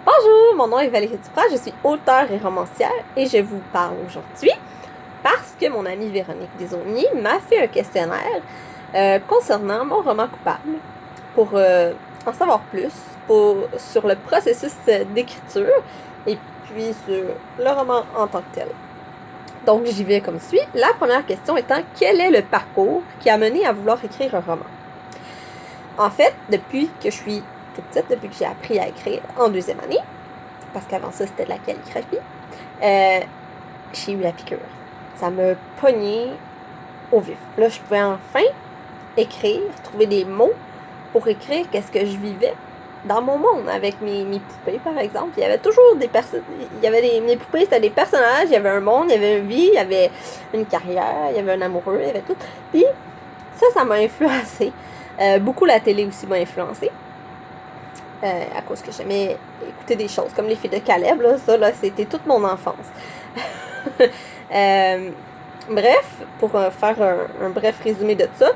Bonjour, mon nom est Valérie Duprat, je suis auteure et romancière et je vous parle aujourd'hui parce que mon amie Véronique Desaulniers m'a fait un questionnaire concernant mon roman coupable pour en savoir plus sur le processus d'écriture et puis sur le roman en tant que tel. Donc j'y vais comme suit. La première question étant, quel est le parcours qui a mené à vouloir écrire un roman? En fait, depuis que je suis toute petite, depuis que j'ai appris à écrire en deuxième année, parce qu'avant ça, c'était de la calligraphie, j'ai eu la piqûre. Ça m'a pogné au vif. Là, je pouvais enfin écrire, trouver des mots pour écrire qu'est-ce que je vivais dans mon monde avec mes poupées, par exemple. Il y avait toujours des personnes. Mes poupées, c'était des personnages, il y avait un monde, il y avait une vie, il y avait une carrière, il y avait un amoureux, il y avait tout. Puis ça m'a influencé. Beaucoup la télé aussi m'a influencé. À cause que j'aimais écouter des choses comme les filles de Caleb, là, ça, là, c'était toute mon enfance. Bref, pour faire un bref résumé de ça,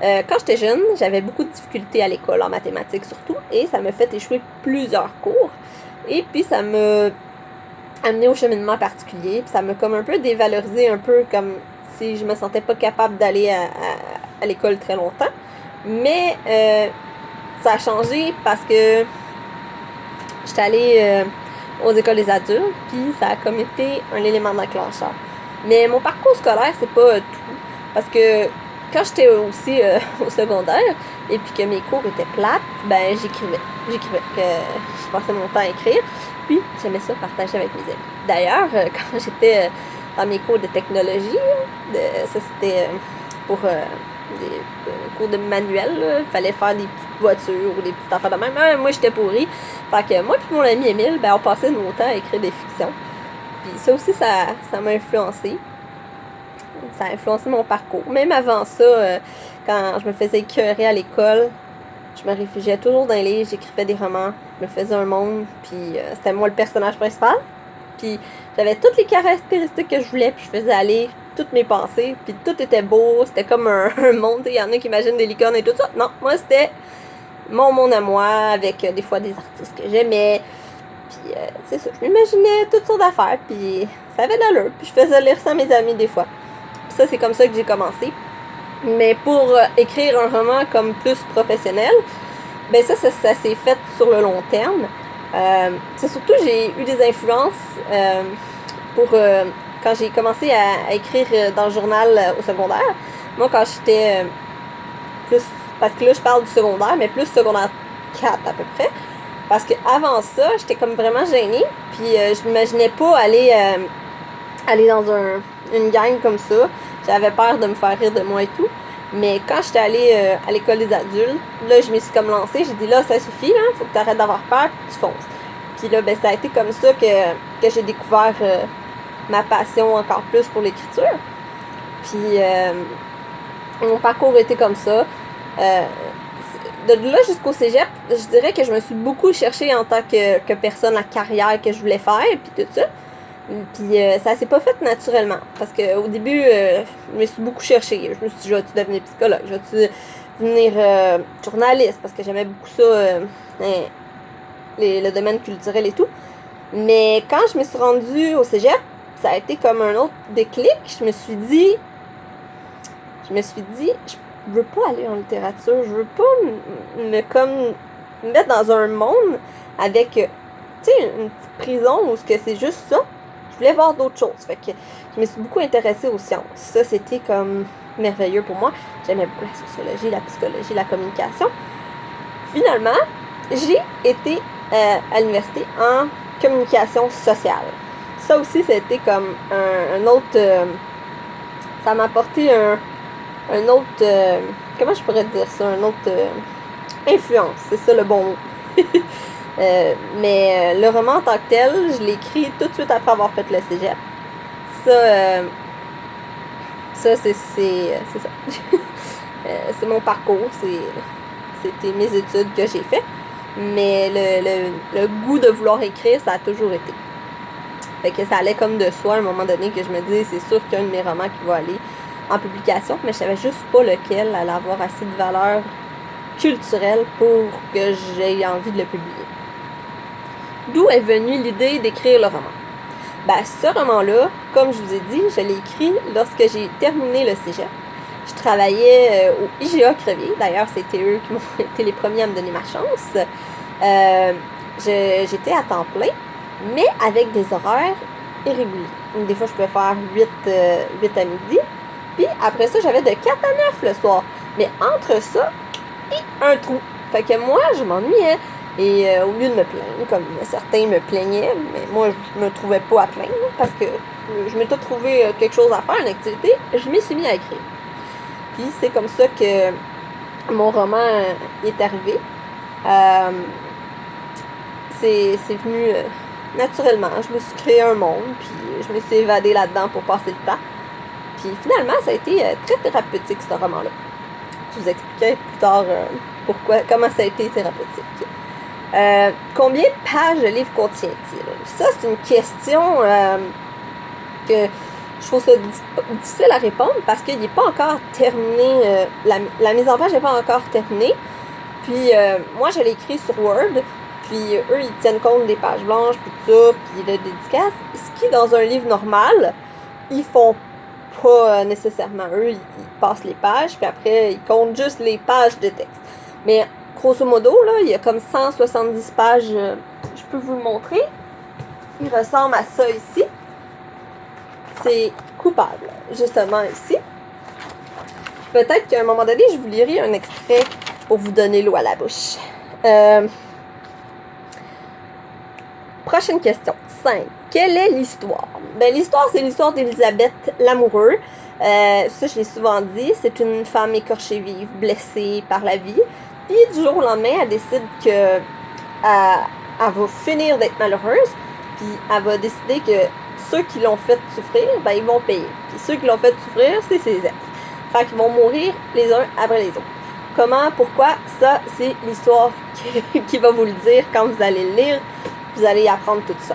quand j'étais jeune, j'avais beaucoup de difficultés à l'école, en mathématiques surtout, et ça m'a fait échouer plusieurs cours. Et puis, ça m'a amené au cheminement particulier, puis ça m'a comme un peu dévalorisé, un peu comme si je me sentais pas capable d'aller à l'école très longtemps. Mais ça a changé parce que j'étais allée aux écoles des adultes, puis ça a comme été un élément déclencheur. Mais mon parcours scolaire, c'est pas tout. Parce que quand j'étais aussi au secondaire, et puis que mes cours étaient plates, ben j'écrivais. Que je passais mon temps à écrire, puis j'aimais ça partager avec mes amis. D'ailleurs, quand j'étais dans mes cours de technologie, ça c'était pour des cours de manuel, il fallait faire des petites voitures ou des petites affaires de même. Moi, j'étais pourrie. Fait que moi et mon ami Émile, ben, on passait nos temps à écrire des fictions. Puis ça aussi, ça m'a influencé. Ça a influencé mon parcours. Même avant ça, quand je me faisais écœurer à l'école, je me réfugiais toujours dans les livres, j'écrivais des romans, je me faisais un monde, puis c'était moi le personnage principal. Puis j'avais toutes les caractéristiques que je voulais, puis je faisais aller toutes mes pensées, puis tout était beau, c'était comme un monde. Il y en a qui imaginent des licornes et tout ça. Non, moi c'était mon monde à moi, avec des fois des artistes que j'aimais. Puis c'est ça, je m'imaginais toutes sortes d'affaires, puis ça avait de l'allure, puis je faisais lire ça à mes amis des fois. Puis ça, c'est comme ça que j'ai commencé. Mais pour écrire un roman comme plus professionnel, ben ça s'est fait sur le long terme. C'est surtout, j'ai eu des influences pour quand j'ai commencé à écrire dans le journal au secondaire. Moi, quand j'étais plus, parce que là, je parle du secondaire, mais plus secondaire 4 à peu près. Parce que avant ça, j'étais comme vraiment gênée, puis je m'imaginais pas aller dans une gang comme ça. J'avais peur de me faire rire de moi et tout. Mais quand j'étais allée à l'école des adultes, là, je me suis comme lancée. J'ai dit, là, ça suffit, là, faut que tu arrêtes d'avoir peur, puis tu fonces. Puis là, ben, ça a été comme ça que j'ai découvert ma passion encore plus pour l'écriture. Puis mon parcours était comme ça. De là jusqu'au cégep, je dirais que je me suis beaucoup cherchée en tant que personne, la carrière que je voulais faire, puis tout ça. Puis ça s'est pas fait naturellement. Parce qu'au début, je me suis beaucoup cherchée. Je me suis dit, je vais-tu devenir psychologue? Je vais-tu devenir journaliste? Parce que j'aimais beaucoup ça, le domaine culturel et tout. Mais quand je me suis rendue au cégep, ça a été comme un autre déclic. Je me suis dit, je veux pas aller en littérature. Je veux pas me mettre dans un monde avec, tu sais, une petite prison où c'est juste ça. Je voulais voir d'autres choses. Fait que je me suis beaucoup intéressée aux sciences. Ça, c'était comme merveilleux pour moi. J'aimais beaucoup la sociologie, la psychologie, la communication. Finalement, j'ai été à l'université en communication sociale. Ça aussi, c'était comme un autre... ça m'a apporté un autre... comment je pourrais dire ça? Un autre... influence, c'est ça le bon mot. Mais le roman en tant que tel, je l'ai écrit tout de suite après avoir fait le cégep. Ça, c'est ça. C'est mon parcours, c'était mes études que j'ai fait. Mais le goût de vouloir écrire, ça a toujours été. Fait que ça allait comme de soi à un moment donné que je me disais, c'est sûr qu'il y a un de mes romans qui va aller en publication, mais je savais juste pas lequel allait avoir assez de valeur culturelle pour que j'aie envie de le publier. d'où est venue l'idée d'écrire le roman? Ben, ce roman-là, comme je vous ai dit, je l'ai écrit lorsque j'ai terminé le cégep. Je travaillais au IGA Crevier. D'ailleurs, c'était eux qui ont été les premiers à me donner ma chance. J'étais à temps plein, mais avec des horaires irréguliers. Donc, des fois, je pouvais faire 8 à midi. Puis après ça, j'avais de 4 à 9 le soir. Mais entre ça, un trou. Fait que moi, je m'ennuyais. Et au lieu de me plaindre, comme certains me plaignaient, mais moi, je me trouvais pas à plaindre parce que je m'étais trouvé quelque chose à faire, une activité, je m'y suis mis à écrire. Puis c'est comme ça que mon roman est arrivé. C'est venu naturellement. Je me suis créé un monde, puis je me suis évadée là-dedans pour passer le temps. Puis finalement, ça a été très thérapeutique, ce roman-là. Je vous expliquerai plus tard comment ça a été thérapeutique. Combien de pages le livre contient-il? Ça, c'est une question que je trouve ça difficile à répondre parce qu'il n'est pas encore terminé. La mise en page n'est pas encore terminée. Puis moi, je l'ai écrit sur Word. Puis eux, ils tiennent compte des pages blanches, puis tout ça, puis le dédicace. Ce qui, dans un livre normal, ils font pas nécessairement. Eux, ils passent les pages, puis après, ils comptent juste les pages de texte. Mais grosso modo, là, il y a comme 170 pages. Je peux vous le montrer. Il ressemble à ça ici. C'est coupable, justement ici. Peut-être qu'à un moment donné, je vous lirai un extrait pour vous donner l'eau à la bouche. Prochaine question. 5. Quelle est l'histoire? Ben, l'histoire, c'est l'histoire d'Élisabeth Lamoureux. Ça, je l'ai souvent dit. C'est une femme écorchée vive, blessée par la vie. Puis, du jour au lendemain, elle décide que elle va finir d'être malheureuse. Puis, elle va décider que ceux qui l'ont fait souffrir, ben, ils vont payer. Puis, ceux qui l'ont fait souffrir, c'est ses ex. Fait qu'ils vont mourir les uns après les autres. Comment, pourquoi? Ça, c'est l'histoire qui va vous le dire quand vous allez le lire. Vous allez apprendre tout ça.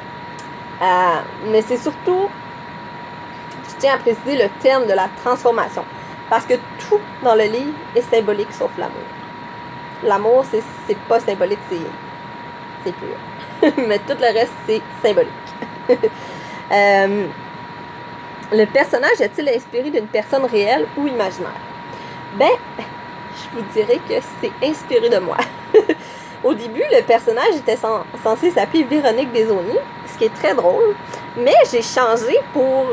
Mais c'est surtout, je tiens à préciser le terme de la transformation. Parce que tout dans le livre est symbolique sauf l'amour. L'amour, c'est pas symbolique, c'est pur. Mais tout le reste, c'est symbolique. Le personnage est-il inspiré d'une personne réelle ou imaginaire? Ben, je vous dirais que c'est inspiré de moi. Au début, le personnage était censé s'appeler Véronique Desaulniers, ce qui est très drôle, mais j'ai changé pour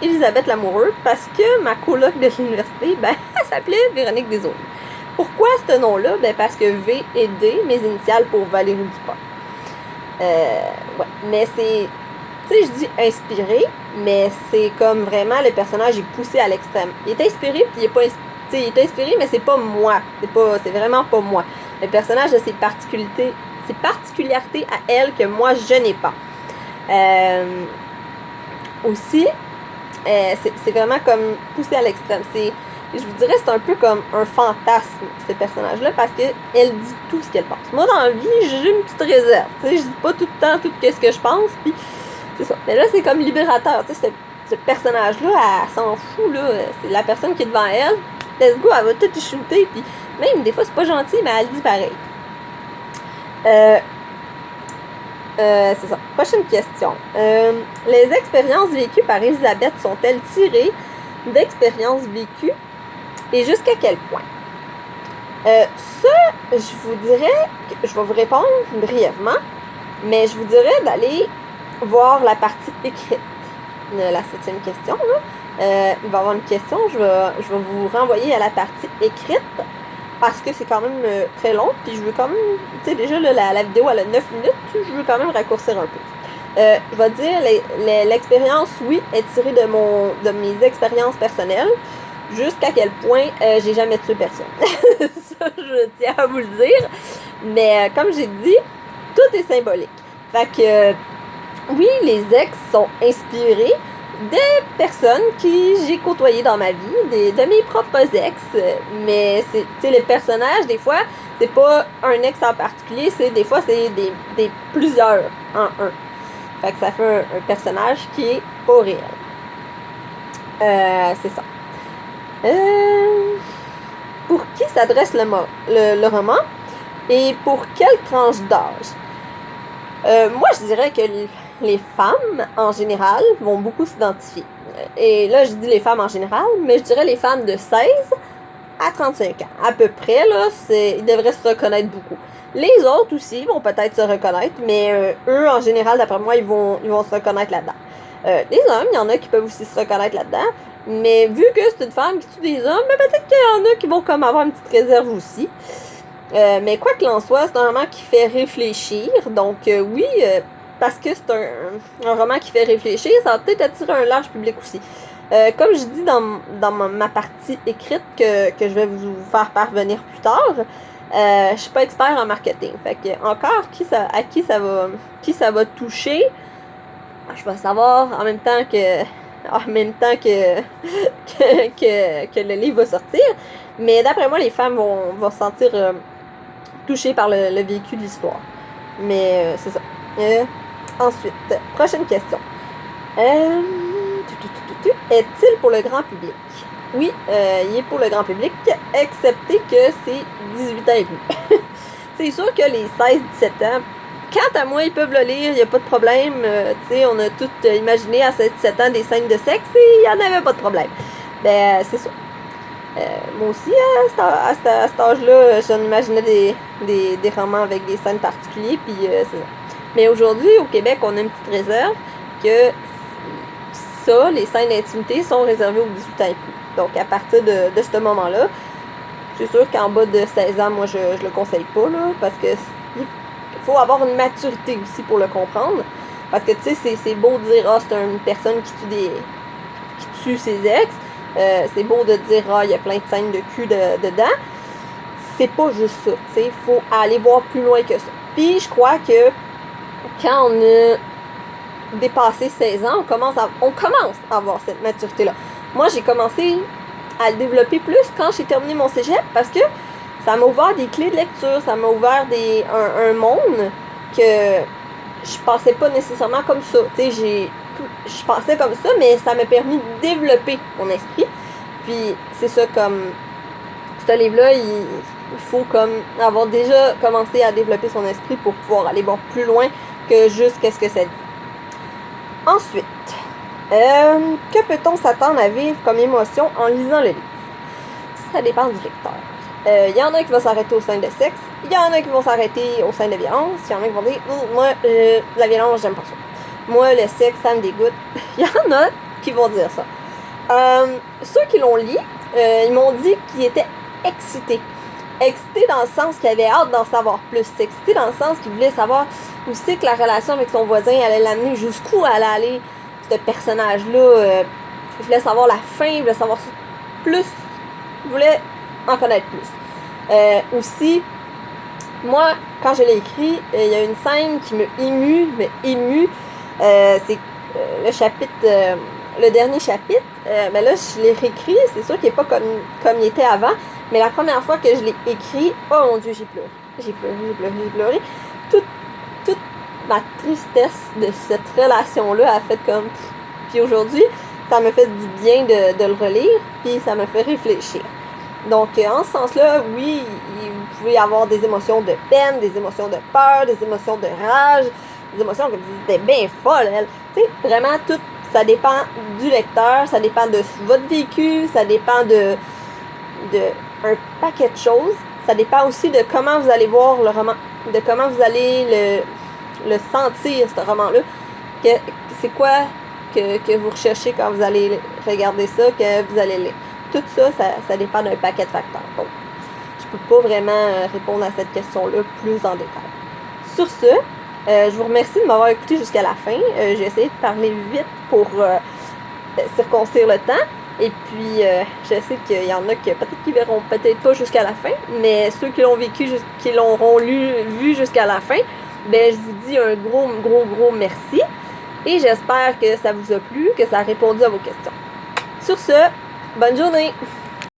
Élisabeth Lamoureux parce que ma coloc de l'université, ben, elle s'appelait Véronique Desaulniers. Pourquoi ce nom-là? Ben, parce que V et D, mes initiales pour Valérie Dupont. Ouais, mais c'est, tu sais, je dis inspiré, mais c'est comme vraiment le personnage est poussé à l'extrême. Il est inspiré, puis il est pas inspiré. Il est inspiré, mais c'est pas moi. C'est vraiment pas moi. Le personnage a ses particularités à elle que moi, je n'ai pas. Aussi, c'est vraiment comme poussé à l'extrême. Je vous dirais, c'est un peu comme un fantasme, ce personnage-là, parce qu'elle dit tout ce qu'elle pense. Moi, dans la vie, j'ai une petite réserve. Tu sais, je dis pas tout le temps tout ce que je pense, puis c'est ça. Mais là, c'est comme libérateur. Tu sais, ce personnage-là, elle s'en fout, là. C'est la personne qui est devant elle. Let's go, elle va tout y shooter, puis même des fois, c'est pas gentil, mais elle dit pareil. C'est ça. Prochaine question. Les expériences vécues par Elisabeth sont-elles tirées d'expériences vécues et jusqu'à quel point? Ça, je vous dirais, je vais vous répondre brièvement, mais je vous dirais d'aller voir la partie écrite. La 7e question, là. Il va y avoir une question, je vais vous renvoyer à la partie écrite parce que c'est quand même très long, puis je veux quand même, tu sais, déjà là, la vidéo elle a 9 minutes, je veux quand même raccourcir un peu. Je vais dire, l'expérience, oui, est tirée de mes expériences personnelles, jusqu'à quel point j'ai jamais tué personne. Ça, je tiens à vous le dire, mais comme j'ai dit, tout est symbolique. Fait que, oui, les ex sont inspirés des personnes qui j'ai côtoyées dans ma vie, de mes propres ex, mais c'est, tu sais, les personnages, des fois, c'est pas un ex en particulier, des fois, c'est des plusieurs en un. Fait que ça fait un personnage qui est pas réel. C'est ça. Pour qui s'adresse le roman et pour quelle tranche d'âge? Moi, je dirais que les femmes, en général, vont beaucoup s'identifier. Et là, je dis les femmes en général, mais je dirais les femmes de 16 à 35 ans. À peu près, là, ils devraient se reconnaître beaucoup. Les autres aussi vont peut-être se reconnaître, mais eux, en général, d'après moi, ils vont se reconnaître là-dedans. Les hommes, il y en a qui peuvent aussi se reconnaître là-dedans, mais vu que c'est une femme qui tue des hommes, ben peut-être qu'il y en a qui vont comme avoir une petite réserve aussi. Mais quoi qu'il en soit, c'est un roman qui fait réfléchir, donc oui, parce que c'est un roman qui fait réfléchir, ça va peut-être attirer un large public aussi. Comme je dis dans ma partie écrite que je vais vous faire parvenir plus tard, je suis pas expert en marketing. Fait que encore à qui ça va toucher, je vais savoir en même temps que que le livre va sortir. Mais d'après moi, les femmes vont se sentir touchées par le vécu de l'histoire. Mais c'est ça. Ensuite, prochaine question. Est-il pour le grand public? Oui, il est pour le grand public, excepté que c'est 18 ans et plus. C'est sûr que les 16-17 ans, quant à moi, ils peuvent le lire, il n'y a pas de problème. Tu sais, on a tout imaginé à 16-17 ans des scènes de sexe et il n'y en avait pas de problème. Ben, c'est ça. Moi aussi, à cet âge-là, j'en imaginais des romans avec des scènes particulières, puis c'est ça. Mais aujourd'hui, au Québec, on a une petite réserve que ça, les scènes d'intimité sont réservées aux 18 ans et plus. Donc, à partir de ce moment-là, c'est sûr qu'en bas de 16 ans, moi, je le conseille pas, là, parce que il faut avoir une maturité aussi pour le comprendre. Parce que, tu sais, c'est beau de dire, c'est une personne qui tue ses ex. C'est beau de dire, il y a plein de scènes de cul dedans. C'est pas juste ça, tu sais, il faut aller voir plus loin que ça. Puis, je crois que quand on a dépassé 16 ans, on commence à avoir cette maturité-là. Moi, j'ai commencé à le développer plus quand j'ai terminé mon cégep parce que ça m'a ouvert des clés de lecture, ça m'a ouvert un monde que je pensais pas nécessairement comme ça. Tu sais, je pensais comme ça, mais ça m'a permis de développer mon esprit. Puis c'est ça, comme ce livre-là, il faut comme avoir déjà commencé à développer son esprit pour pouvoir aller voir plus loin que juste qu'est-ce que ça dit. Ensuite, que peut-on s'attendre à vivre comme émotion en lisant le livre? Ça dépend du lecteur. Il y en a qui vont s'arrêter au sein de sexe, il y en a qui vont s'arrêter au sein de violence, il y en a qui vont dire moi, la violence, j'aime pas ça. Moi, le sexe, ça me dégoûte. Il y en a qui vont dire ça. Ceux qui l'ont lu, ils m'ont dit qu'ils étaient excités. Excités dans le sens qu'ils avaient hâte d'en savoir plus. Excités dans le sens qu'ils voulaient savoir où c'est que la relation avec son voisin allait l'amener, jusqu'où allait aller ce personnage-là. Ils voulaient savoir la fin, ils voulaient savoir plus. Ils voulaient en connaître plus. Aussi, moi, quand je l'ai écrit, il y a une scène qui m'a émue. C'est le chapitre, le dernier chapitre. Mais là, je l'ai réécrit. C'est sûr qu'il n'est pas comme il était avant. Mais la première fois que je l'ai écrit, oh mon Dieu, j'ai pleuré. J'ai pleuré. Toute ma tristesse de cette relation-là a fait comme... Puis aujourd'hui, ça me fait du bien de le relire. Puis ça me fait réfléchir. Donc, en ce sens-là, oui, vous pouvez avoir des émotions de peine, des émotions de peur, des émotions de rage, des émotions que vous dites, bien folle, elle. Tu sais, vraiment, tout, ça dépend du lecteur, ça dépend de votre vécu, ça dépend de un paquet de choses. Ça dépend aussi de comment vous allez voir le roman, de comment vous allez le sentir, ce roman-là. C'est quoi que vous recherchez quand vous allez regarder ça, que vous allez lire. Tout ça, ça dépend d'un paquet de facteurs. Donc, je peux pas vraiment répondre à cette question-là plus en détail. Sur ce, je vous remercie de m'avoir écouté jusqu'à la fin. J'ai essayé de parler vite pour circoncire le temps. Et puis, je sais qu'il y en a qui peut-être qui verront peut-être pas jusqu'à la fin, mais ceux qui l'ont vécu, qui l'auront vu jusqu'à la fin, ben je vous dis un gros merci. Et j'espère que ça vous a plu, que ça a répondu à vos questions. Sur ce, bonne journée!